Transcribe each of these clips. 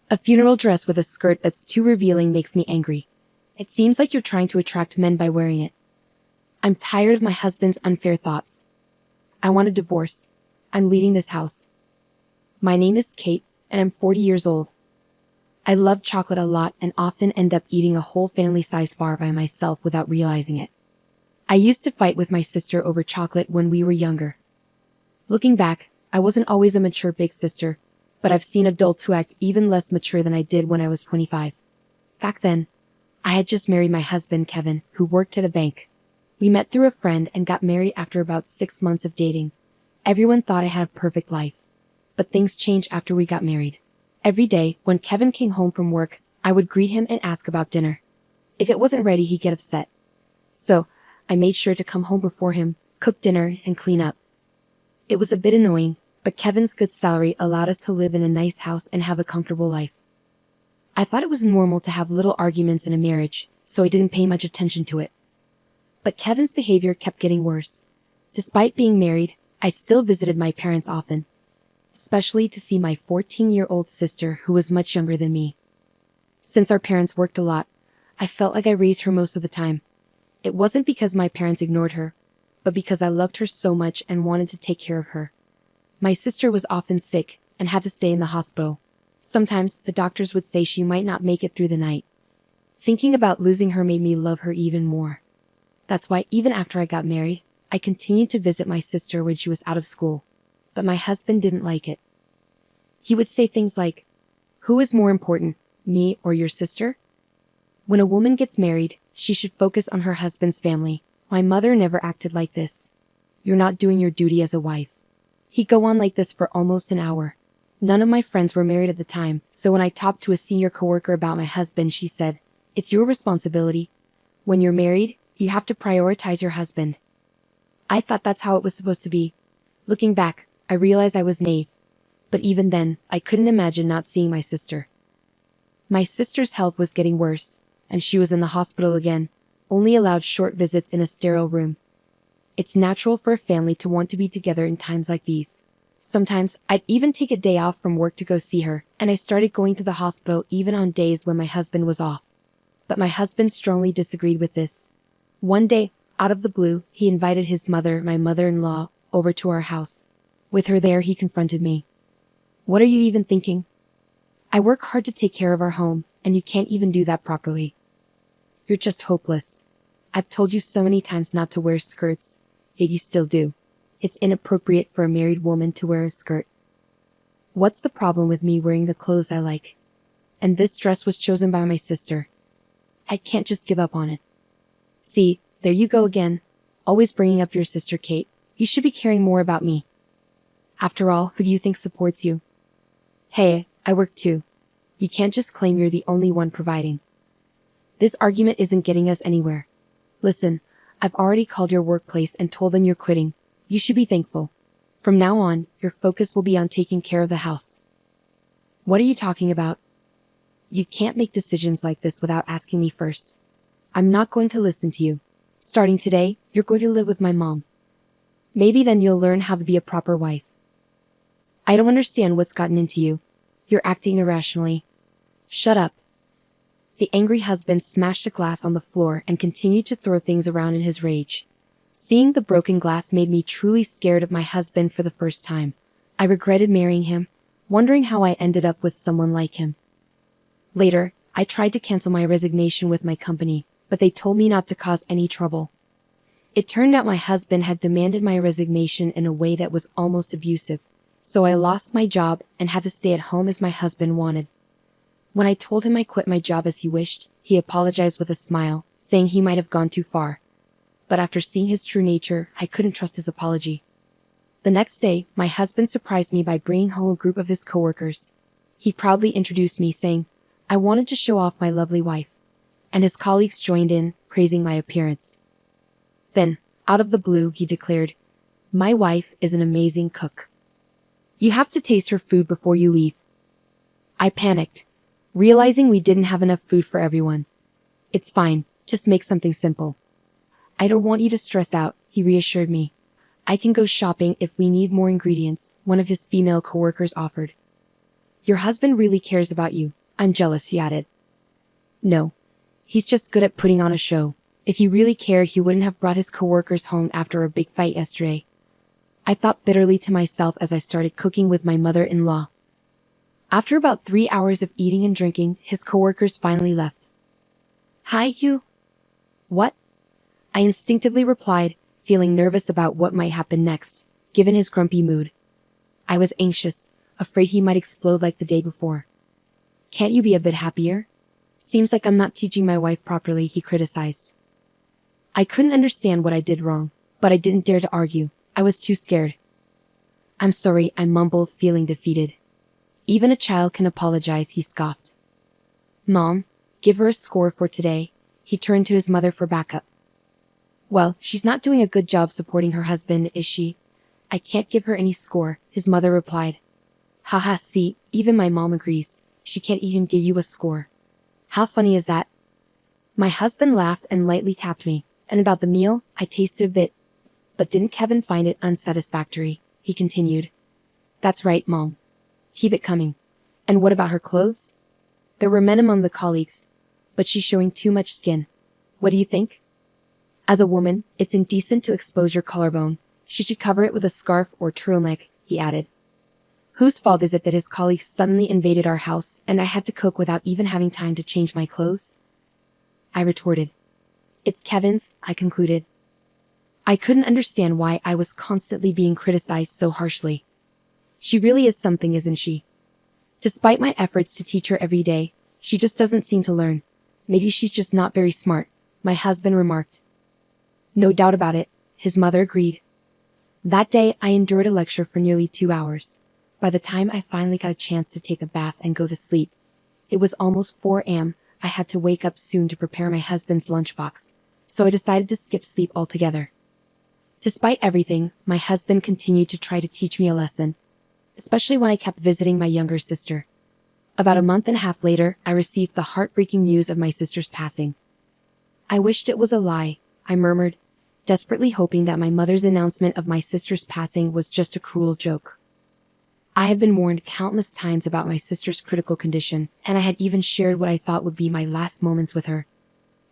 A funeral dress with a skirt that's too revealing makes me angry. It seems like you're trying to attract men by wearing it. I'm tired of my husband's unfair thoughts. I want a divorce. I'm leaving this house. My name is Kate, and I'm 40 years old. I love chocolate a lot and often end up eating a whole family-sized bar by myself without realizing it. I used to fight with my sister over chocolate when we were younger. Looking back, I wasn't always a mature big sister, but I've seen adults who act even less mature than I did when I was 25. Back then, I had just married my husband, Kevin, who worked at a bank. We met through a friend and got married after about 6 months of dating. Everyone thought I had a perfect life. But things changed after we got married. Every day, when Kevin came home from work, I would greet him and ask about dinner. If it wasn't ready, he'd get upset. So, I made sure to come home before him, cook dinner, and clean up. It was a bit annoying, but Kevin's good salary allowed us to live in a nice house and have a comfortable life. I thought it was normal to have little arguments in a marriage, so I didn't pay much attention to it. But Kevin's behavior kept getting worse. Despite being married, I still visited my parents often, especially to see my 14-year-old sister who was much younger than me. Since our parents worked a lot, I felt like I raised her most of the time. It wasn't because my parents ignored her, but because I loved her so much and wanted to take care of her. My sister was often sick and had to stay in the hospital. Sometimes the doctors would say she might not make it through the night. Thinking about losing her made me love her even more. That's why even after I got married, I continued to visit my sister when she was out of school. But my husband didn't like it. He would say things like, "Who is more important, me or your sister?" When a woman gets married, she should focus on her husband's family. My mother never acted like this. "You're not doing your duty as a wife." He'd go on like this for almost an hour. None of my friends were married at the time, so when I talked to a senior coworker about my husband, she said, "It's your responsibility. When you're married, you have to prioritize your husband." I thought that's how it was supposed to be. Looking back, I realized I was naive. But even then, I couldn't imagine not seeing my sister. My sister's health was getting worse, and she was in the hospital again, only allowed short visits in a sterile room. It's natural for a family to want to be together in times like these. Sometimes, I'd even take a day off from work to go see her, and I started going to the hospital even on days when my husband was off. But my husband strongly disagreed with this. One day, out of the blue, he invited his mother, my mother-in-law, over to our house. With her there, he confronted me. "What are you even thinking? I work hard to take care of our home, and you can't even do that properly. You're just hopeless. I've told you so many times not to wear skirts, yet you still do. It's inappropriate for a married woman to wear a skirt. What's the problem with me wearing the clothes I like? And this dress was chosen by my sister. I can't just give up on it." See, there you go again. Always bringing up your sister, Kate. You should be caring more about me. After all, who do you think supports you? Hey, I work too. You can't just claim you're the only one providing. This argument isn't getting us anywhere. Listen, I've already called your workplace and told them you're quitting. You should be thankful. From now on, your focus will be on taking care of the house. What are you talking about? You can't make decisions like this without asking me first. I'm not going to listen to you. Starting today, you're going to live with my mom. Maybe then you'll learn how to be a proper wife. I don't understand what's gotten into you. You're acting irrationally. Shut up. The angry husband smashed a glass on the floor and continued to throw things around in his rage. Seeing the broken glass made me truly scared of my husband for the first time. I regretted marrying him, wondering how I ended up with someone like him. Later, I tried to cancel my resignation with my company, but they told me not to cause any trouble. It turned out my husband had demanded my resignation in a way that was almost abusive, so I lost my job and had to stay at home as my husband wanted. When I told him I quit my job as he wished, he apologized with a smile, saying he might have gone too far. But after seeing his true nature, I couldn't trust his apology. The next day, my husband surprised me by bringing home a group of his coworkers. He proudly introduced me, saying, "I wanted to show off my lovely wife." And his colleagues joined in, praising my appearance. Then, out of the blue, he declared, "My wife is an amazing cook. You have to taste her food before you leave." I panicked, realizing we didn't have enough food for everyone. "It's fine, just make something simple." "I don't want you to stress out," he reassured me. "I can go shopping if we need more ingredients," one of his female coworkers offered. Your husband really cares about you. I'm jealous, he added. No. He's just good at putting on a show. If he really cared, he wouldn't have brought his coworkers home after a big fight yesterday. I thought bitterly to myself as I started cooking with my mother-in-law. After about 3 hours of eating and drinking, his coworkers finally left. Hi, you. What? I instinctively replied, feeling nervous about what might happen next, given his grumpy mood. I was anxious, afraid he might explode like the day before. Can't you be a bit happier? Seems like I'm not teaching my wife properly, he criticized. I couldn't understand what I did wrong, but I didn't dare to argue. I was too scared. I'm sorry, I mumbled, feeling defeated. Even a child can apologize, he scoffed. Mom, give her a score for today. He turned to his mother for backup. Well, she's not doing a good job supporting her husband, is she? I can't give her any score, his mother replied. Haha, see, even my mom agrees. She can't even give you a score. How funny is that? My husband laughed and lightly tapped me, and about the meal, I tasted a bit. But didn't Kevin find it unsatisfactory? He continued. That's right, Mom. Keep it coming. And what about her clothes? There were men among the colleagues, but she's showing too much skin. What do you think? As a woman, it's indecent to expose your collarbone. She should cover it with a scarf or turtleneck, he added. Whose fault is it that his colleagues suddenly invaded our house and I had to cook without even having time to change my clothes? I retorted. It's Kevin's, I concluded. I couldn't understand why I was constantly being criticized so harshly. She really is something, isn't she? Despite my efforts to teach her every day, she just doesn't seem to learn. Maybe she's just not very smart, my husband remarked. No doubt about it, his mother agreed. That day, I endured a lecture for nearly 2 hours. By the time I finally got a chance to take a bath and go to sleep, it was almost 4 a.m. I had to wake up soon to prepare my husband's lunchbox, so I decided to skip sleep altogether. Despite everything, my husband continued to try to teach me a lesson, especially when I kept visiting my younger sister. About a month and a half later, I received the heartbreaking news of my sister's passing. I wished it was a lie, I murmured, desperately hoping that my mother's announcement of my sister's passing was just a cruel joke. I had been warned countless times about my sister's critical condition, and I had even shared what I thought would be my last moments with her.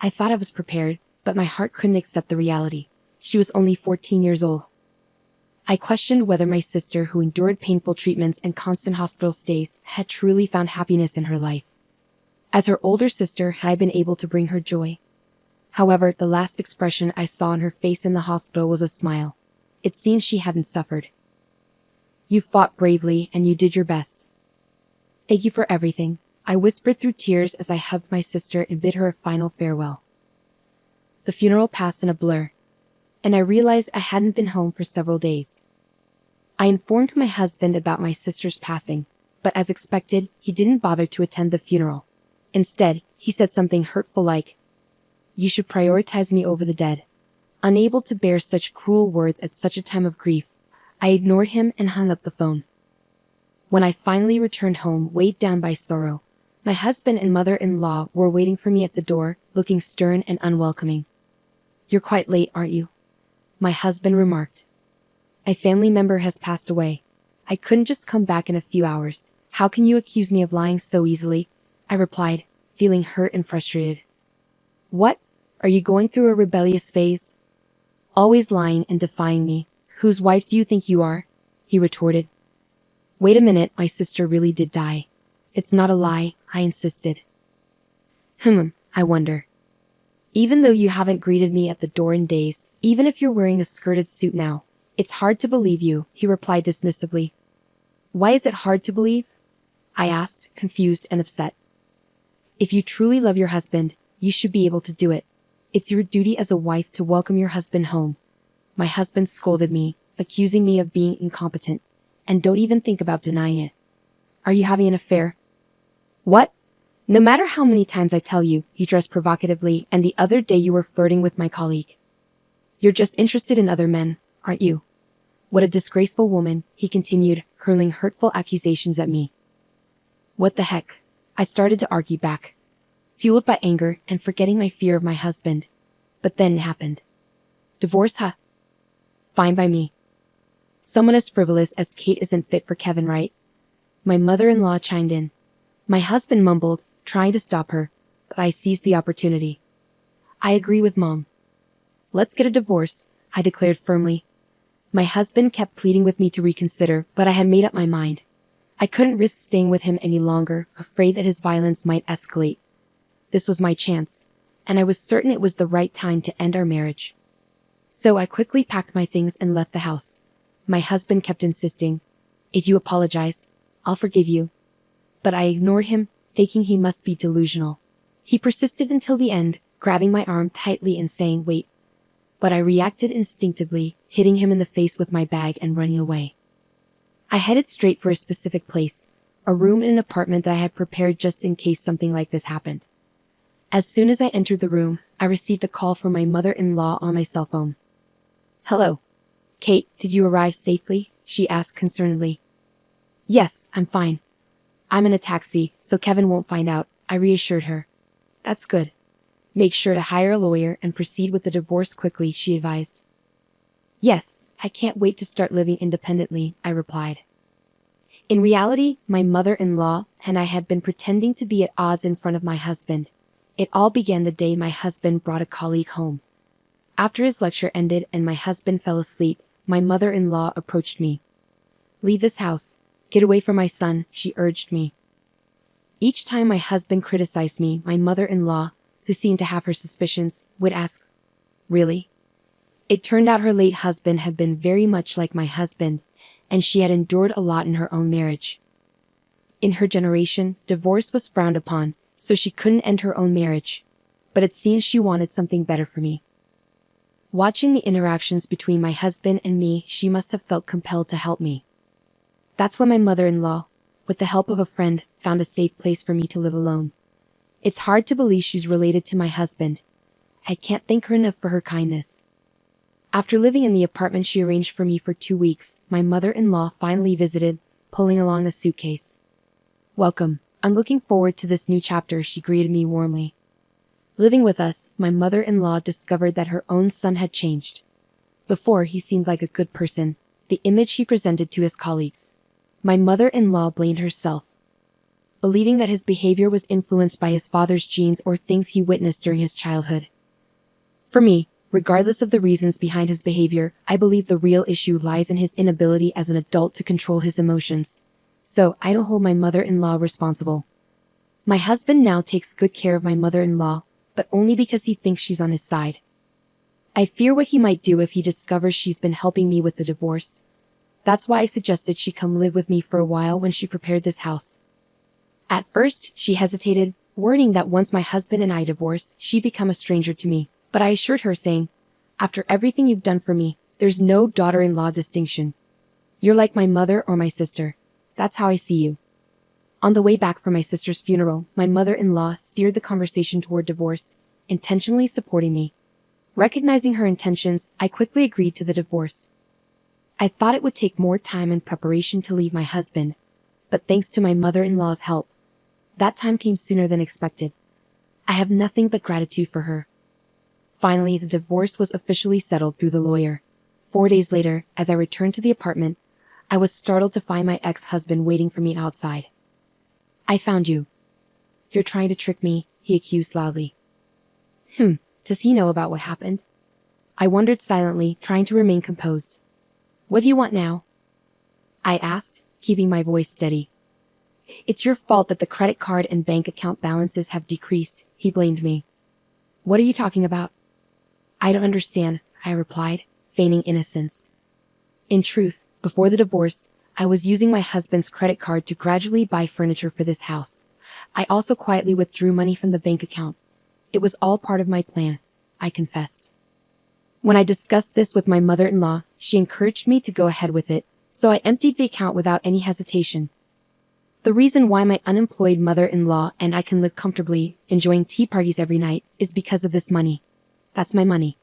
I thought I was prepared, but my heart couldn't accept the reality. She was only 14 years old. I questioned whether my sister, who endured painful treatments and constant hospital stays, had truly found happiness in her life. As her older sister, had I been able to bring her joy? However, the last expression I saw on her face in the hospital was a smile. It seemed she hadn't suffered. You fought bravely and you did your best. Thank you for everything, I whispered through tears as I hugged my sister and bid her a final farewell. The funeral passed in a blur, and I realized I hadn't been home for several days. I informed my husband about my sister's passing, but as expected, he didn't bother to attend the funeral. Instead, he said something hurtful like, "You should prioritize me over the dead." Unable to bear such cruel words at such a time of grief, I ignored him and hung up the phone. When I finally returned home, weighed down by sorrow, my husband and mother-in-law were waiting for me at the door, looking stern and unwelcoming. You're quite late, aren't you? My husband remarked. A family member has passed away. I couldn't just come back in a few hours. How can you accuse me of lying so easily? I replied, feeling hurt and frustrated. What? Are you going through a rebellious phase? Always lying and defying me. Whose wife do you think you are? He retorted. Wait a minute, my sister really did die. It's not a lie, I insisted. I wonder. Even though you haven't greeted me at the door in days, even if you're wearing a skirted suit now, it's hard to believe you, he replied dismissively. Why is it hard to believe? I asked, confused and upset. If you truly love your husband, you should be able to do it. It's your duty as a wife to welcome your husband home. My husband scolded me, accusing me of being incompetent, and don't even think about denying it. Are you having an affair? What? No matter how many times I tell you, he dressed provocatively, and the other day you were flirting with my colleague. You're just interested in other men, aren't you? What a disgraceful woman, he continued, hurling hurtful accusations at me. What the heck? I started to argue back, fueled by anger and forgetting my fear of my husband. But then it happened. Divorce, huh? Fine by me. Someone as frivolous as Kate isn't fit for Kevin, right? My mother-in-law chimed in. My husband mumbled, trying to stop her, but I seized the opportunity. I agree with Mom. Let's get a divorce, I declared firmly. My husband kept pleading with me to reconsider, but I had made up my mind. I couldn't risk staying with him any longer, afraid that his violence might escalate. This was my chance, and I was certain it was the right time to end our marriage. So I quickly packed my things and left the house. My husband kept insisting, "If you apologize, I'll forgive you." But I ignored him, thinking he must be delusional. He persisted until the end, grabbing my arm tightly and saying, "Wait." But I reacted instinctively, hitting him in the face with my bag and running away. I headed straight for a specific place, a room in an apartment that I had prepared just in case something like this happened. As soon as I entered the room, I received a call from my mother-in-law on my cell phone. "Hello. Kate, did you arrive safely?" she asked concernedly. "Yes, I'm fine. I'm in a taxi, so Kevin won't find out," I reassured her. "That's good. Make sure to hire a lawyer and proceed with the divorce quickly," she advised. "Yes, I can't wait to start living independently," I replied. In reality, my mother-in-law and I had been pretending to be at odds in front of my husband. It all began the day my husband brought a colleague home. After his lecture ended and my husband fell asleep, my mother-in-law approached me. "Leave this house. Get away from my son," she urged me. Each time my husband criticized me, my mother-in-law, who seemed to have her suspicions, would ask, "Really?" It turned out her late husband had been very much like my husband, and she had endured a lot in her own marriage. In her generation, divorce was frowned upon, so she couldn't end her own marriage. But it seems she wanted something better for me. Watching the interactions between my husband and me, she must have felt compelled to help me. That's when my mother-in-law, with the help of a friend, found a safe place for me to live alone. It's hard to believe she's related to my husband. I can't thank her enough for her kindness. After living in the apartment she arranged for me for 2 weeks, my mother-in-law finally visited, pulling along a suitcase. "Welcome. I'm looking forward to this new chapter," she greeted me warmly. Living with us, my mother-in-law discovered that her own son had changed. Before, he seemed like a good person, the image he presented to his colleagues. My mother-in-law blamed herself, believing that his behavior was influenced by his father's genes or things he witnessed during his childhood. For me, regardless of the reasons behind his behavior, I believe the real issue lies in his inability as an adult to control his emotions. So, I don't hold my mother-in-law responsible. My husband now takes good care of my mother-in-law, but only because he thinks she's on his side. I fear what he might do if he discovers she's been helping me with the divorce. That's why I suggested she come live with me for a while when she prepared this house. At first, she hesitated, worrying that once my husband and I divorce, she'd become a stranger to me, but I assured her, saying, "After everything you've done for me, there's no daughter-in-law distinction. You're like my mother or my sister. That's how I see you." On the way back from my sister's funeral, my mother-in-law steered the conversation toward divorce, intentionally supporting me. Recognizing her intentions, I quickly agreed to the divorce. I thought it would take more time and preparation to leave my husband, but thanks to my mother-in-law's help, that time came sooner than expected. I have nothing but gratitude for her. Finally, the divorce was officially settled through the lawyer. 4 days later, as I returned to the apartment, I was startled to find my ex-husband waiting for me outside. "I found you. You're trying to trick me," he accused loudly. Does he know about what happened? I wondered silently, trying to remain composed. "What do you want now?" I asked, keeping my voice steady. "It's your fault that the credit card and bank account balances have decreased," he blamed me. "What are you talking about?" "I don't understand," I replied, feigning innocence. In truth, before the divorce, I was using my husband's credit card to gradually buy furniture for this house. I also quietly withdrew money from the bank account. It was all part of my plan, I confessed. When I discussed this with my mother-in-law, she encouraged me to go ahead with it, so I emptied the account without any hesitation. The reason why my unemployed mother-in-law and I can live comfortably, enjoying tea parties every night, is because of this money. That's my money.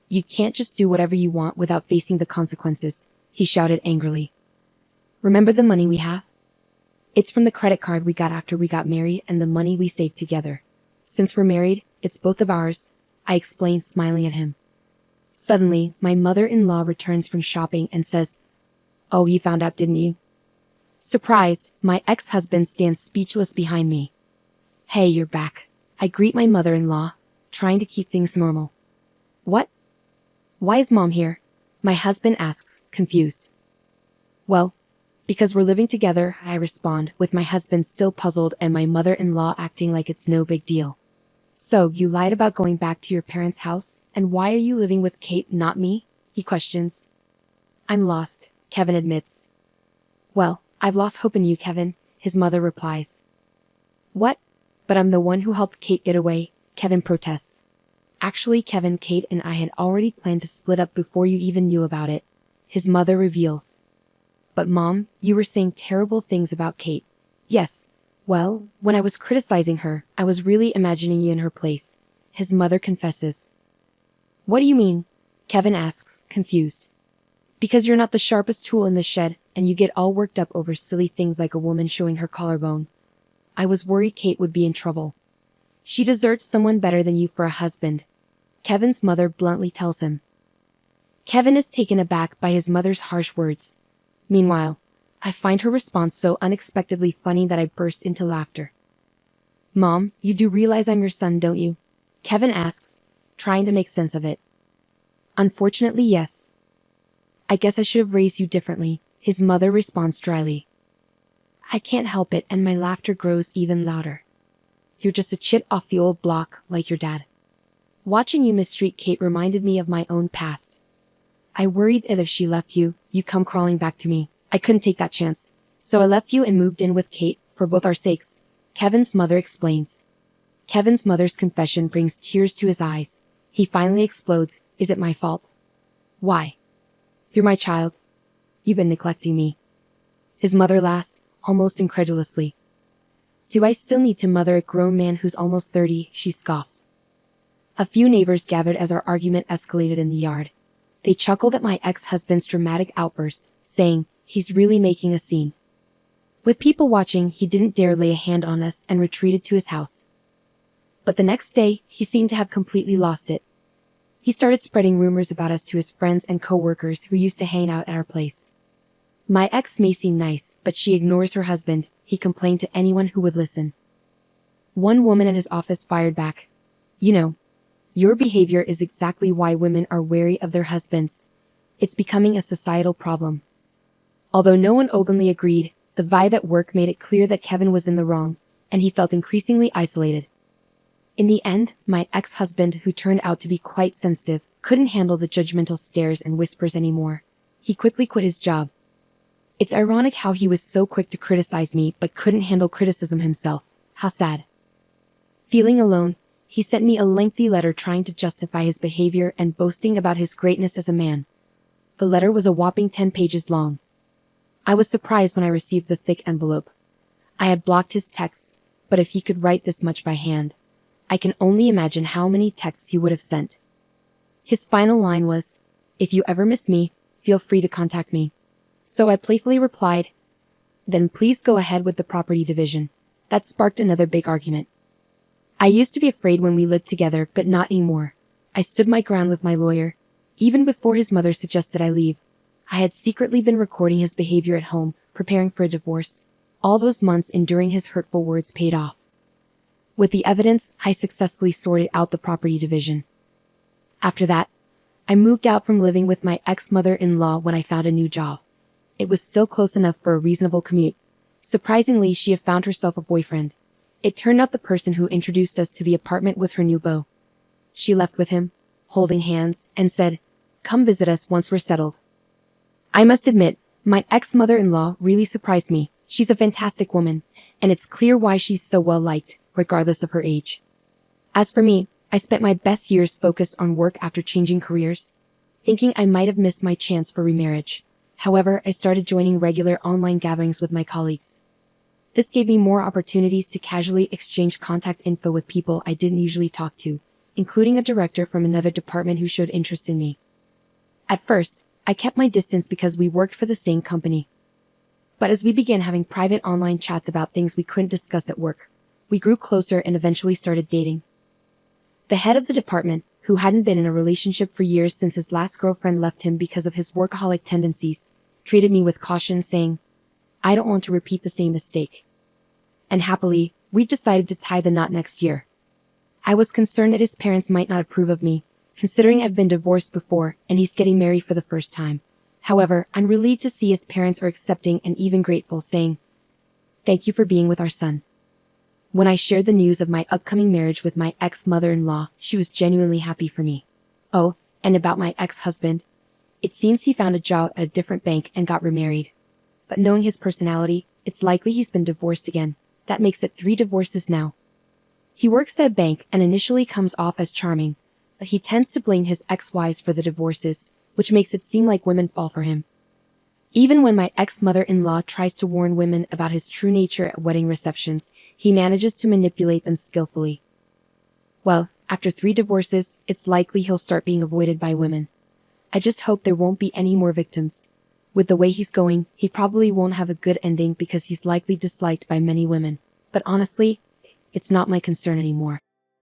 "You can't just do whatever you want without facing the consequences," he shouted angrily. "Remember the money we have? It's from the credit card we got after we got married and the money we saved together. Since we're married, it's both of ours," I explained, smiling at him. Suddenly, my mother-in-law returns from shopping and says, "Oh, you found out, didn't you?" Surprised, my ex-husband stands speechless behind me. Hey, you're back. I greet my mother-in-law, trying to keep things normal. What? Why is Mom here? My husband asks, confused. Well, because we're living together, I respond, with my husband still puzzled and my mother-in-law acting like it's no big deal. So, you lied about going back to your parents' house, and why are you living with Kate, not me? He questions. I'm lost, Kevin admits. Well, I've lost hope in you, Kevin, his mother replies. What? But I'm the one who helped Kate get away, Kevin protests. Actually, Kevin, Kate and I had already planned to split up before you even knew about it, his mother reveals. But Mom, you were saying terrible things about Kate. Yes. Well, when I was criticizing her, I was really imagining you in her place, his mother confesses. What do you mean? Kevin asks, confused. Because you're not the sharpest tool in the shed, and you get all worked up over silly things like a woman showing her collarbone. I was worried Kate would be in trouble. She deserved someone better than you for a husband, Kevin's mother bluntly tells him. Kevin is taken aback by his mother's harsh words. Meanwhile, I find her response so unexpectedly funny that I burst into laughter. Mom, you do realize I'm your son, don't you? Kevin asks, trying to make sense of it. Unfortunately, yes. I guess I should have raised you differently, his mother responds dryly. I can't help it, and my laughter grows even louder. You're just a chip off the old block, like your dad. Watching you mistreat Kate reminded me of my own past. I worried that if she left you, you'd come crawling back to me. I couldn't take that chance. So I left you and moved in with Kate, for both our sakes, Kevin's mother explains. Kevin's mother's confession brings tears to his eyes. He finally explodes. Is it my fault? Why? You're my child. You've been neglecting me. His mother laughs, almost incredulously. Do I still need to mother a grown man who's almost 30? She scoffs. A few neighbors gathered as our argument escalated in the yard. They chuckled at my ex-husband's dramatic outburst, saying, he's really making a scene. With people watching, he didn't dare lay a hand on us and retreated to his house. But the next day, he seemed to have completely lost it. He started spreading rumors about us to his friends and co-workers who used to hang out at our place. My ex may seem nice, but she ignores her husband, he complained to anyone who would listen. One woman at his office fired back. You know, your behavior is exactly why women are wary of their husbands. It's becoming a societal problem. Although no one openly agreed, the vibe at work made it clear that Kevin was in the wrong, and he felt increasingly isolated. In the end, my ex-husband, who turned out to be quite sensitive, couldn't handle the judgmental stares and whispers anymore. He quickly quit his job. It's ironic how he was so quick to criticize me but couldn't handle criticism himself. How sad. Feeling alone, he sent me a lengthy letter trying to justify his behavior and boasting about his greatness as a man. The letter was a whopping 10 pages long. I was surprised when I received the thick envelope. I had blocked his texts, but if he could write this much by hand, I can only imagine how many texts he would have sent. His final line was, "If you ever miss me, feel free to contact me." So I playfully replied, "Then please go ahead with the property division." That sparked another big argument. I used to be afraid when we lived together, but not anymore. I stood my ground with my lawyer. Even before his mother suggested I leave, I had secretly been recording his behavior at home, preparing for a divorce. All those months enduring his hurtful words paid off. With the evidence, I successfully sorted out the property division. After that, I moved out from living with my ex-mother-in-law when I found a new job. It was still close enough for a reasonable commute. Surprisingly, she had found herself a boyfriend. It turned out the person who introduced us to the apartment was her new beau. She left with him, holding hands, and said, "Come visit us once we're settled." I must admit, my ex-mother-in-law really surprised me. She's a fantastic woman, and it's clear why she's so well liked, regardless of her age. As for me, I spent my best years focused on work after changing careers, thinking I might have missed my chance for remarriage. However, I started joining regular online gatherings with my colleagues. This gave me more opportunities to casually exchange contact info with people I didn't usually talk to, including a director from another department who showed interest in me. At first, I kept my distance because we worked for the same company. But as we began having private online chats about things we couldn't discuss at work, we grew closer and eventually started dating. The head of the department, who hadn't been in a relationship for years since his last girlfriend left him because of his workaholic tendencies, treated me with caution, saying, I don't want to repeat the same mistake. And happily, we decided to tie the knot next year. I was concerned that his parents might not approve of me, considering I've been divorced before and he's getting married for the first time. However, I'm relieved to see his parents are accepting and even grateful, saying, "Thank you for being with our son." When I shared the news of my upcoming marriage with my ex-mother-in-law, she was genuinely happy for me. Oh, and about my ex-husband. It seems he found a job at a different bank and got remarried. But knowing his personality, it's likely he's been divorced again. That makes it 3 divorces now. He works at a bank and initially comes off as charming, but he tends to blame his ex-wives for the divorces, which makes it seem like women fall for him. Even when my ex-mother-in-law tries to warn women about his true nature at wedding receptions, he manages to manipulate them skillfully. Well, after 3 divorces, it's likely he'll start being avoided by women. I just hope there won't be any more victims. With the way he's going, he probably won't have a good ending because he's likely disliked by many women. But honestly, it's not my concern anymore.